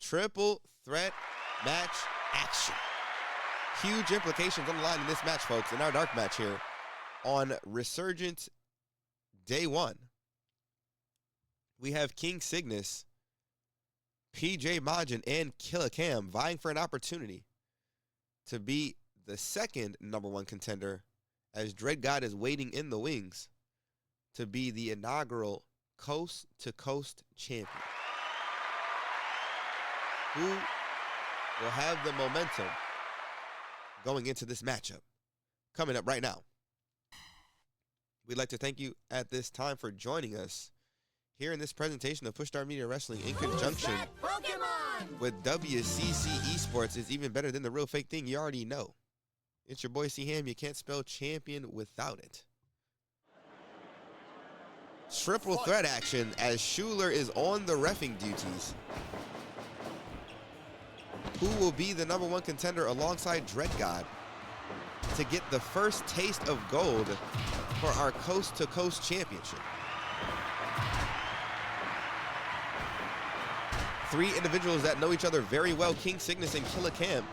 Triple threat match action. Huge implications on the line in this match, folks, in our dark match here on Resurgence Day 1. We have King Cygnus, PJ Majin, and Killah vying for an opportunity to be the second #1 contender, as Dreadgaaud is waiting in the wings to be the inaugural coast-to-coast champion. Who will have the momentum going into this matchup? Coming up right now. We'd like to thank you at this time for joining us here in this presentation of Push Start Media Wrestling in conjunction with WCC Esports. Is even better than the real fake thing you already know. It's your boy C-Ham. You can't spell champion without it. Triple threat action as Schuler is on the reffing duties. Who will be the #1 contender alongside Dreadgaaud to get the first taste of gold for our coast-to-coast championship? Three individuals that know each other very well, King Cygnus and Killah,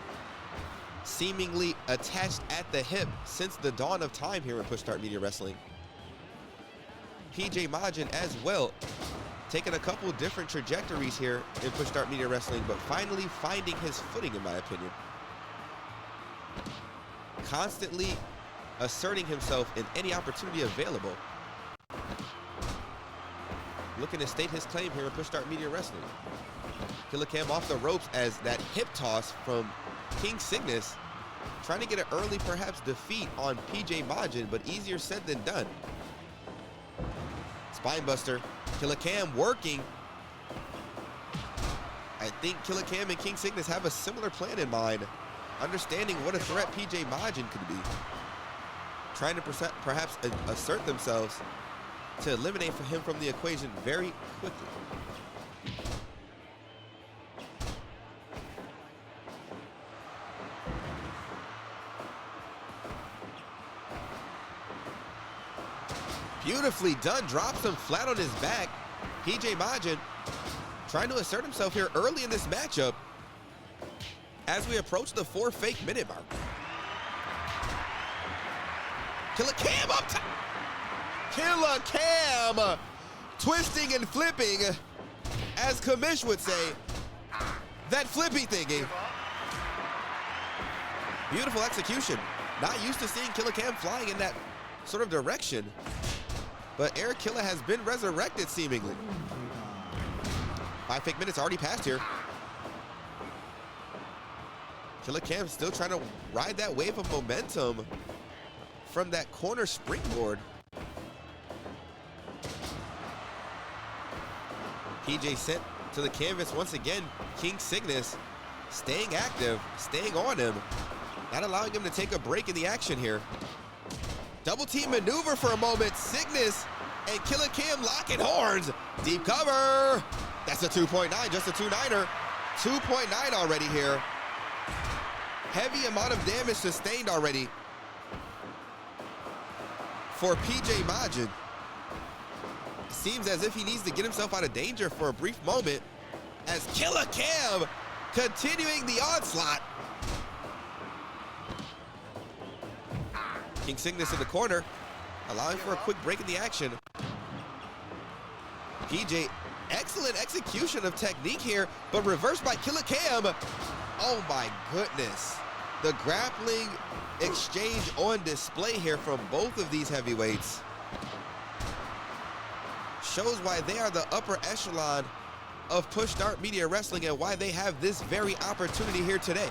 seemingly attached at the hip since the dawn of time here in Push Start Media Wrestling. PJ Majin as well, taking a couple different trajectories here in Push Start Media Wrestling, but finally finding his footing, in my opinion. Constantly asserting himself in any opportunity available. Looking to state his claim here in Push Start Media Wrestling. Killah off the ropes as that hip toss from King Cygnus, trying to get an early, perhaps, defeat on PJ Majin, but easier said than done. Spinebuster, Killah working. I think Killah and King Cygnus have a similar plan in mind, understanding what a threat PJ Majin could be. Trying to perhaps assert themselves to eliminate him from the equation very quickly. Beautifully done, drops him flat on his back. PJ Majin trying to assert himself here early in this matchup as we approach the 4 fake minute mark. Killah up top. Killah twisting and flipping, as Kamish would say, that flippy thingy. Beautiful execution. Not used to seeing Killah flying in that sort of direction, but Eric Killah has been resurrected seemingly. 5 fake minutes already passed here. Killah still trying to ride that wave of momentum from that corner springboard. PJ sent to the canvas once again. King Cygnus staying active, staying on him, not allowing him to take a break in the action here. Double team maneuver for a moment. Cygnus and Killah locking horns. Deep cover. That's a 2.9, just a 2.9er. 2.9 already here. Heavy amount of damage sustained already for PJ Majin. Seems as if he needs to get himself out of danger for a brief moment, as Killah continuing the onslaught. King Cygnus in the corner, allowing for a quick break in the action. PJ, excellent execution of technique here, but reversed by Killah. Oh my goodness. The grappling exchange on display here from both of these heavyweights shows why they are the upper echelon of Push Start Media Wrestling and why they have this very opportunity here today.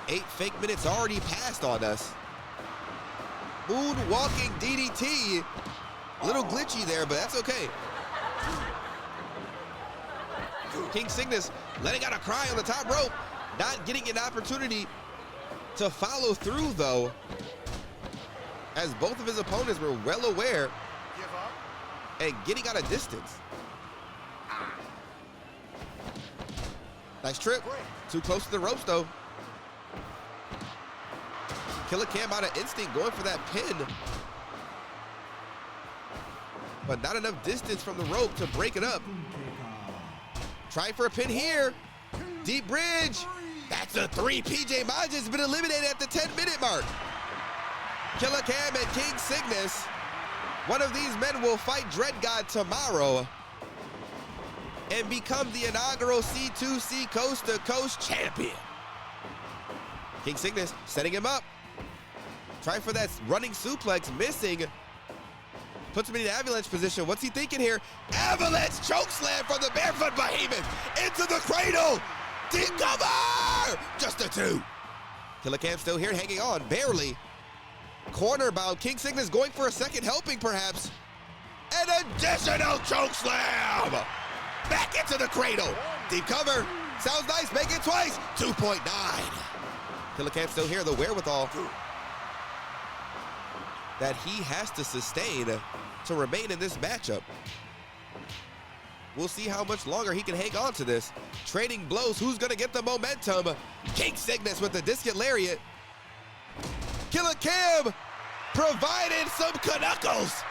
8 fake minutes already passed on us. Moonwalking DDT. A little glitchy there, but that's okay. King Cygnus letting out a cry on the top rope. Not getting an opportunity to follow through, though, as both of his opponents were well aware and getting out of distance. Nice trip. Too close to the ropes, though. Killah out of instinct, going for that pin. But not enough distance from the rope to break it up. Trying for a pin here. Deep bridge. That's a 3. PJ Majin's been eliminated at the 10-minute mark. Killah Cam and King Cygnus. One of these men will fight Dreadgaaud tomorrow and become the inaugural C2C Coast to Coast champion. King Cygnus setting him up. Trying for that running suplex, missing. Puts him in an avalanche position. What's he thinking here? Avalanche chokeslam from the barefoot behemoth into the cradle. Deep cover! Just a 2. Killah Cam still here, hanging on, barely. Corner bound. King Cygnus going for a second helping, perhaps. An additional chokeslam! Back into the cradle. Deep cover. Sounds nice. Make it twice. 2.9. Killah Cam still here. The wherewithal that he has to sustain to remain in this matchup. We'll see how much longer he can hang on to this. Trading blows. Who's going to get the momentum? King Cygnus with the discus lariat. Killah Cam provided some knuckles.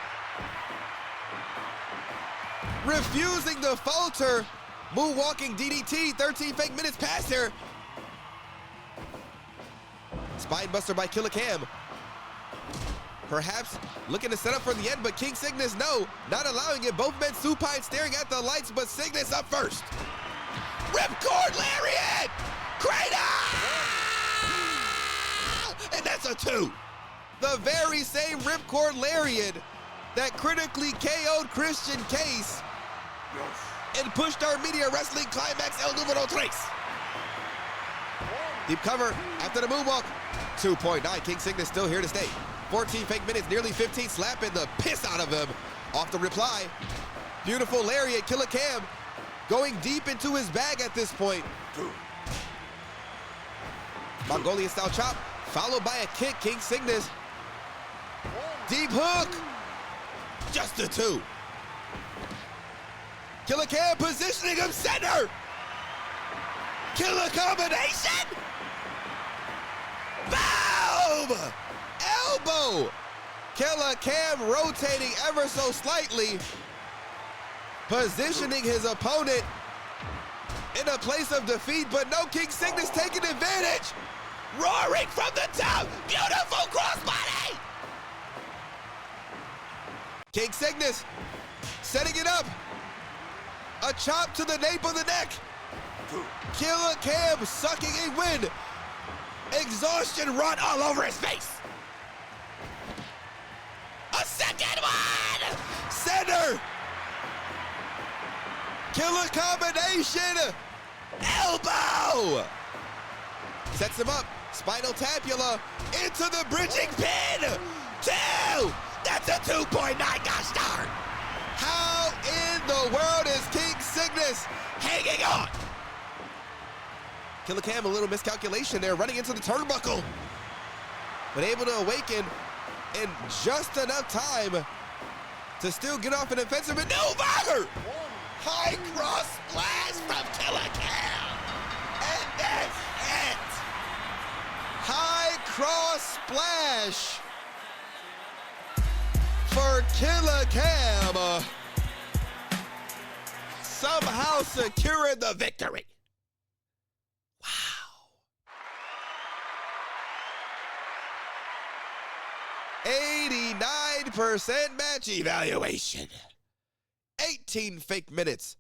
Refusing to falter. Moonwalking DDT. 13 fake minutes past here. Spinebuster by Killah Cam. Perhaps looking to set up for the end, but King Cygnus, no, not allowing it. Both men supine staring at the lights, but Cygnus up first. Ripcord lariat! Cradle! And that's a 2. The very same ripcord lariat that critically KO'd Christian Case and pushed our Media Wrestling Climax El Número 3. Deep cover after the moonwalk. 2.9. King Cygnus still here to stay. 14 fake minutes, nearly 15, slapping the piss out of him. Off the reply. Beautiful lariat. Killah Cam going deep into his bag at this point. Mongolian style chop, followed by a kick. King Cygnus. Deep hook. Just a 2. Killah Cam positioning him center. Killer combination. Boom! Elbow! Killah Cam rotating ever so slightly, positioning his opponent in a place of defeat, but no, King Cygnus taking advantage. Roaring from the top, beautiful crossbody! King Cygnus setting it up. A chop to the nape of the neck. Killah Cam sucking a win. Exhaustion run all over his face. A second one! Center! Killah combination! Elbow! Sets him up. Spinal tapula into the bridging pin! 2! That's a 2.9, gosh darn! How in the world is King Cygnus hanging on? Killah Cam, a little miscalculation there, running into the turnbuckle. But able to awaken in just enough time to still get off an offensive maneuver. High cross splash from Killah Cam. And that's it. High cross splash for Killah Cam. Somehow securing the victory. 89% match evaluation. 18 fake minutes.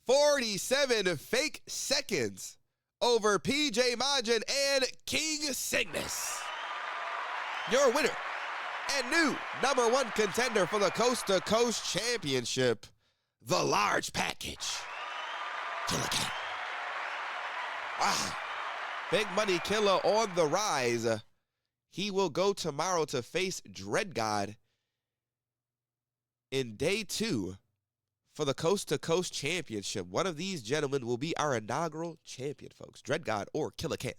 47 fake seconds over PJ Majin and King Cygnus. Your winner and new #1 contender for the Coast to Coast Championship, the large package, Killah Cam. Wow. Big money Killah on the rise. He will go tomorrow to face Dreadgaaud in day 2 for the Coast to Coast Championship. One of these gentlemen will be our inaugural champion, folks. Dreadgaaud or Killah Cam.